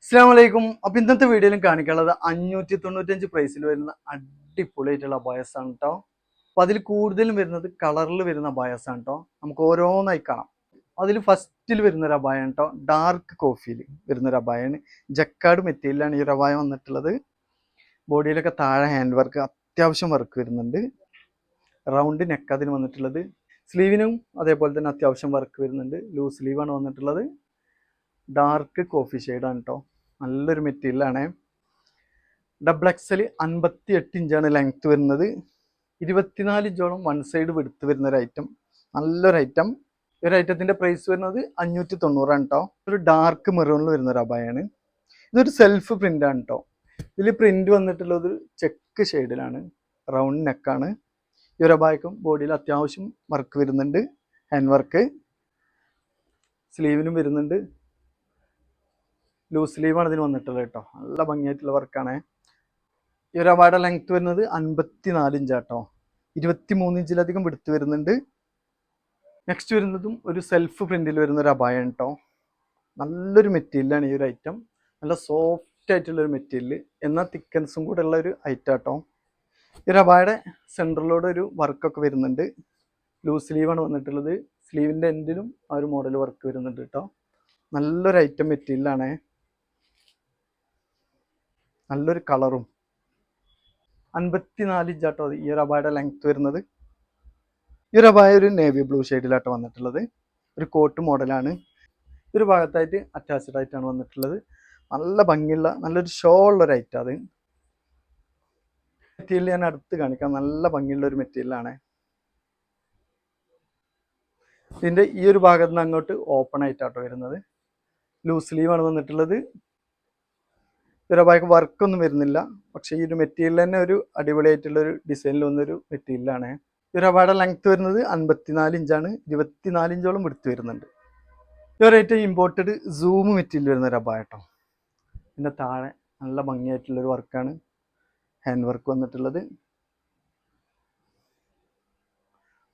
അസ്സലാമു അലൈക്കും. അപ്പൊ ഇന്നത്തെ വീഡിയോയിലും കാണിക്കാനുള്ളത് 595 പ്രൈസിൽ വരുന്ന അടിപൊളിയായിട്ടുള്ള അബായസ് ആണ് കേട്ടോ. അപ്പൊ അതിൽ കൂടുതലും വരുന്നത് കളറിൽ വരുന്ന അബായസ് ആണ് കേട്ടോ. നമുക്ക് ഓരോന്നായി കാണാം. അതിൽ ഫസ്റ്റിൽ വരുന്ന ഒരു അബായാണ് കേട്ടോ, ഡാർക്ക് കോഫിയിൽ വരുന്ന ഒരു അബായാണ്. ജക്കാർഡ് മെറ്റീരിയലാണ് ഈ ഒരു അബായ വന്നിട്ടുള്ളത്. ബോഡിയിലൊക്കെ താഴെ ഹാൻഡ് വർക്ക്, അത്യാവശ്യം വർക്ക് വരുന്നുണ്ട്. റൗണ്ട് നെക്ക് അതിന് വന്നിട്ടുള്ളത്. സ്ലീവിനും അതേപോലെ തന്നെ അത്യാവശ്യം വർക്ക് വരുന്നുണ്ട്. ലൂസ് സ്ലീവാണ് വന്നിട്ടുള്ളത്. ഡാർക്ക് കോഫി ഷെയ്ഡാണ് കേട്ടോ, നല്ലൊരു മെറ്റീരിയലാണ്. ഡബിൾ എക്സൽ 58 ഇഞ്ചാണ് ലെങ്ത് വരുന്നത്. 24 ഇഞ്ചോളം വൺ സൈഡ് വിടുത്ത് വരുന്ന ഒരു ഐറ്റം, നല്ലൊരു ഐറ്റം. ഈ ഒരു ഐറ്റത്തിന്റെ പ്രൈസ് വരുന്നത് 590 കേട്ടോ. ഒരു ഡാർക്ക് മെറൂണിൽ വരുന്ന ഒരു അബായാണ്. ഇതൊരു സെൽഫ് പ്രിന്റ് ആണ് കേട്ടോ. ഇതിൽ പ്രിന്റ് വന്നിട്ടുള്ളത് ചെക്ക് ഷെയ്ഡിലാണ്, റൗണ്ട് നെക്കാണ്. ഈ ഒരു അബായക്കും ബോഡിയിൽ അത്യാവശ്യം വർക്ക് വരുന്നുണ്ട്, ഹാൻഡ് വർക്ക്. സ്ലീവിനും വരുന്നുണ്ട്. ലൂസ് സ്ലീവാണ് ഇതിന് വന്നിട്ടുള്ളത് കേട്ടോ, നല്ല ഭംഗിയായിട്ടുള്ള വർക്കാണ്. ഈ ഒരു അബായുടെ ലെങ്ത് വരുന്നത് 54 ഇഞ്ചാട്ടോ, 23 ഇഞ്ചിലധികം വിടുത്ത് വരുന്നുണ്ട്. നെക്സ്റ്റ് വരുന്നതും ഒരു സെൽഫ് പ്രിന്റിൽ വരുന്ന ഒരു അബായ കേട്ടോ. നല്ലൊരു മെറ്റീരിയലാണ് ഈ ഒരു ഐറ്റം, നല്ല സോഫ്റ്റ് ആയിട്ടുള്ള ഒരു മെറ്റീരിയൽ, എന്നാൽ തിക്കൻസും കൂടെ ഉള്ള ഒരു ഐറ്റം കേട്ടോ. ഈ ഒരു അബായുടെ സെൻറ്ററിലൂടെ ഒരു വർക്കൊക്കെ വരുന്നുണ്ട്. ലൂസ് സ്ലീവാണ് വന്നിട്ടുള്ളത്. സ്ലീവിൻ്റെ എൻഡിലും ആ ഒരു മോഡൽ വർക്ക് വരുന്നുണ്ട് കേട്ടോ. നല്ലൊരു ഐറ്റം മെറ്റീരിയലാണ്, നല്ലൊരു കളറും. 54 ഇഞ്ചാട്ടോ ഈ ഒരു അബായുടെ ലെങ്ത് വരുന്നത്. ഈ ഒരു അബായ ഒരു നേവി ബ്ലൂ ഷെയ്ഡിലാട്ടോ വന്നിട്ടുള്ളത്. ഒരു കോട്ട് മോഡലാണ്. ഈ ഒരു ഭാഗത്തായിട്ട് അറ്റാച്ച്ഡ് ആയിട്ടാണ് വന്നിട്ടുള്ളത്. നല്ല ഭംഗിയുള്ള നല്ലൊരു ഷോ ഉള്ളൊരു ഐറ്റം അത്. മെറ്റീരിയൽ ഞാൻ അടുത്ത് കാണിക്കാം, നല്ല ഭംഗിയുള്ള ഒരു മെറ്റീരിയലാണ്. ഇതിൻ്റെ ഈ ഒരു ഭാഗത്ത് നിന്ന് അങ്ങോട്ട് ഓപ്പൺ ആയിട്ടാട്ടോ വരുന്നത്. ലൂസ് സ്ലീവാണ് വന്നിട്ടുള്ളത്. ഒരു അബായക്ക് വർക്കൊന്നും വരുന്നില്ല, പക്ഷേ ഈ ഒരു മെറ്റീരിയൽ തന്നെ ഒരു അടിപൊളിയായിട്ടുള്ളൊരു ഡിസൈനിൽ വന്നൊരു മെറ്റീരിയലാണ്. ഈ ഒരു അബായുടെ ലെങ്ത് വരുന്നത് 54 ഇഞ്ചാണ്, 24 ഇഞ്ചോളം വിടുത്ത് വരുന്നുണ്ട്. ഈ ഒരു ഐറ്റം ഇമ്പോർട്ടഡ് സൂം മെറ്റീരിയൽ വരുന്ന ഒരു അബായ കേട്ടോ. ഇതിൻ്റെ താഴെ നല്ല ഭംഗിയായിട്ടുള്ളൊരു വർക്കാണ്, ഹാൻഡ് വർക്ക് വന്നിട്ടുള്ളത്.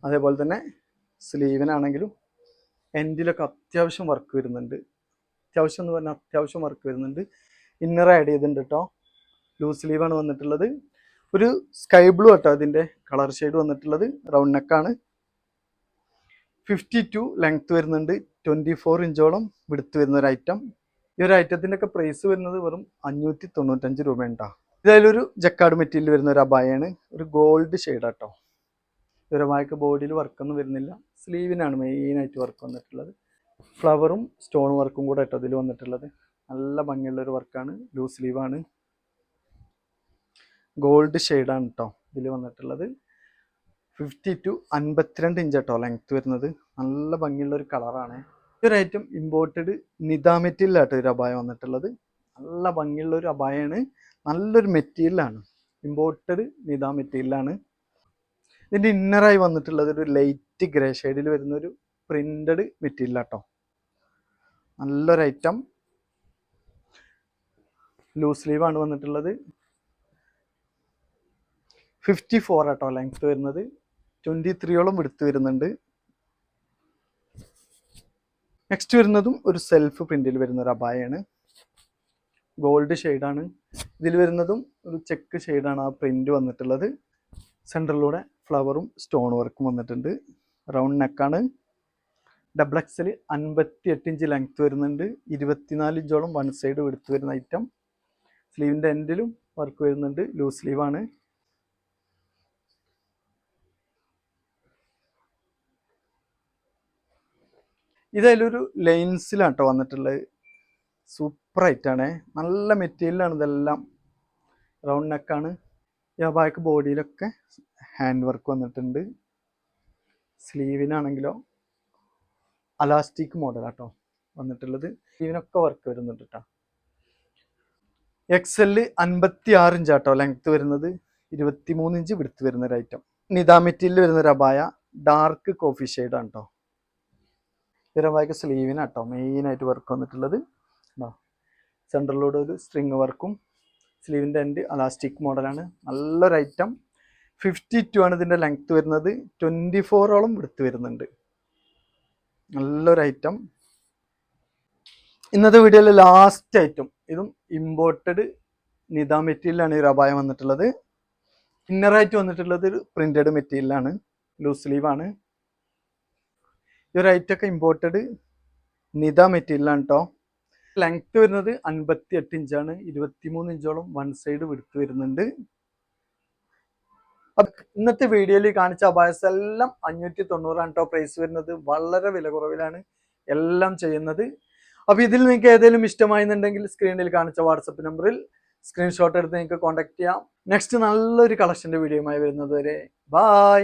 അതേപോലെ തന്നെ സ്ലീവിനാണെങ്കിലും എൻഡിലൊക്കെ അത്യാവശ്യം വർക്ക് വരുന്നുണ്ട്. അത്യാവശ്യം എന്ന് പറഞ്ഞാൽ അത്യാവശ്യം വർക്ക് വരുന്നുണ്ട്. ഇന്നർ ആഡ് ചെയ്തിട്ടുണ്ട് കേട്ടോ. ലൂസ് സ്ലീവാണ് വന്നിട്ടുള്ളത്. ഒരു സ്കൈ ബ്ലൂ കേട്ടോ ഇതിൻ്റെ കളർ ഷെയ്ഡ് വന്നിട്ടുള്ളത്. റൗണ്ട് നെക്കാണ്. 52 ലെങ്ത് വരുന്നുണ്ട്, 24 ഇഞ്ചോളം വിടുത്ത് വരുന്ന ഒരു ഐറ്റം. ഈ ഒരു ഐറ്റത്തിൻ്റെ ഒക്കെ പ്രൈസ് വരുന്നത് വെറും 595 രൂപ കേട്ടോ. ഇതായാലൊരു ജക്കാർഡ് മെറ്റീരിയൽ വരുന്ന ഒരു അബായാണ്, ഒരു ഗോൾഡ് ഷെയ്ഡ് കേട്ടോ. ഈ ഒരു അബായക്ക് ബോഡിയിൽ വർക്കൊന്നും വരുന്നില്ല, സ്ലീവിനാണ് മെയിനായിട്ട് വർക്ക് വന്നിട്ടുള്ളത്. ഫ്ലവറും സ്റ്റോൺ വർക്കും കൂടെ കേട്ടോ ഇതിൽ വന്നിട്ടുള്ളത്. നല്ല ഭംഗിയുള്ളൊരു വർക്കാണ്. ലൂസ് സ്ലീവാണ്, ഗോൾഡ് ഷെയ്ഡാണ് കേട്ടോ ഇതിൽ വന്നിട്ടുള്ളത്. 52 52 ഇഞ്ച് കേട്ടോ ലെങ്ത് വരുന്നത്. നല്ല ഭംഗിയുള്ളൊരു കളറാണ്. ഈ ഒരു ഐറ്റം ഇമ്പോർട്ടഡ് നിദ മെറ്റീരിയലാട്ടോ ഒരു അബായ വന്നിട്ടുള്ളത്. നല്ല ഭംഗിയുള്ളൊരു അബായാണ്, നല്ലൊരു മെറ്റീരിയലാണ്. ഇമ്പോർട്ടഡ് നിദ മെറ്റീരിയലാണ്. ഇതിൻ്റെ ഇന്നറായി വന്നിട്ടുള്ളത് ഒരു ലൈറ്റ് ഗ്രേ ഷെയ്ഡിൽ വരുന്നൊരു പ്രിന്റഡ് മെറ്റീരിയലാട്ടോ. നല്ലൊരു ഐറ്റം. ലൂസ് സ്ലീവാണ് വന്നിട്ടുള്ളത്. 54 ആട്ടോ ലെങ്ത് വരുന്നത്, 23ഓളം വിടുത്ത് വരുന്നുണ്ട്. നെക്സ്റ്റ് വരുന്നതും ഒരു സെൽഫ് പ്രിന്റിൽ വരുന്ന ഒരു അബായാണ്. ഗോൾഡ് ഷെയ്ഡാണ് ഇതിൽ വരുന്നതും. ഒരു ചെക്ക് ഷെയ്ഡാണ് ആ പ്രിന്റ് വന്നിട്ടുള്ളത്. സെൻറ്ററിലൂടെ ഫ്ലവറും സ്റ്റോൺ വർക്കും വന്നിട്ടുണ്ട്. റൗണ്ട് നെക്കാണ്. ഡബിൾ എക്സൽ 58 ഇഞ്ച് ലെങ്ത് വരുന്നുണ്ട്, 24 ഇഞ്ചോളം വൺ സൈഡ് വിടുത്ത് വരുന്ന ഐറ്റം. സ്ലീവിൻ്റെ എൻഡിലും വർക്ക് വരുന്നുണ്ട്. ലൂസ് സ്ലീവാണ്. ഇതതിലൊരു ലൈൻസിലാണ് കേട്ടോ വന്നിട്ടുള്ളത്. സൂപ്പർ ഐറ്റാണ്, നല്ല മെറ്റീരിയലാണ് ഇതെല്ലാം. റൗണ്ട് നെക്കാണ്. ഈ അബായക്ക് ബോഡിയിലൊക്കെ ഹാൻഡ് വർക്ക് വന്നിട്ടുണ്ട്. സ്ലീവിനാണെങ്കിലോ അലാസ്റ്റിക് മോഡലാട്ടോ വന്നിട്ടുള്ളത്. സ്ലീവിനൊക്കെ വർക്ക് വരുന്നുണ്ട് കേട്ടോ. എക്സെല് 56 ഇഞ്ചാട്ടോ ലെങ്ത് വരുന്നത്, 23 ഇഞ്ച് വിടുത്ത് വരുന്ന ഒരു ഐറ്റം. നിദ മെറ്റീരിയൽ വരുന്ന ഒരു അബായ, ഡാർക്ക് കോഫി ഷെയ്ഡാണ് കേട്ടോ. ഈ അബായക്ക് സ്ലീവിനാട്ടോ മെയിനായിട്ട് വർക്ക് വന്നിട്ടുള്ളത്. സെൻറ്ററിലൂടെ ഒരു സ്ട്രിങ് വർക്കും. സ്ലീവിൻ്റെ എൻഡ് അലാസ്റ്റിക് മോഡലാണ്. നല്ലൊരു ഐറ്റം. 52 ആണ് ഇതിൻ്റെ ലെങ്ത് വരുന്നത്, 24ഓളം വിടുത്ത് വരുന്നുണ്ട്. നല്ലൊരു ഐറ്റം. ഇന്നത്തെ വീഡിയോയിലെ ലാസ്റ്റ് ഐറ്റം, ഇതും ഇമ്പോർട്ടഡ് നിത മെറ്റീരിയലാണ് ഈ അബായ വന്നിട്ടുള്ളത്. ഇന്നറായിട്ട് വന്നിട്ടുള്ളത് ഒരു പ്രിന്റഡ് മെറ്റീരിയലാണ്, ലൂസ് സ്ലീവ് ആണ്. ഈ ഒരു ഐറ്റമൊക്കെ ഇമ്പോർട്ടഡ് നിത മെറ്റീരിയലാണ് കേട്ടോ. ലെങ്ത് വരുന്നത് 58 ഇഞ്ചാണ്, 23 ഇഞ്ചോളം വൺ സൈഡ് വിടുത്ത് വരുന്നുണ്ട്. ഇന്നത്തെ വീഡിയോയിൽ കാണിച്ച അബായസ് എല്ലാം 590 കേട്ടോ പ്രൈസ് വരുന്നത്. വളരെ വില കുറവിലാണ് എല്ലാം ചെയ്യുന്നത്. അപ്പൊ ഇതിൽ നിങ്ങൾക്ക് ഏതെങ്കിലും ഇഷ്ടമായിരുന്നുണ്ടെങ്കിൽ സ്ക്രീനിൽ കാണിച്ച വാട്സപ്പ് നമ്പറിൽ സ്ക്രീൻഷോട്ട് എടുത്ത് നിങ്ങൾക്ക് കോൺടാക്ട് ചെയ്യാം. നെക്സ്റ്റ് നല്ലൊരു കളക്ഷന്റെ വീഡിയോയുമായി വരുന്നത് വരെ ബൈ.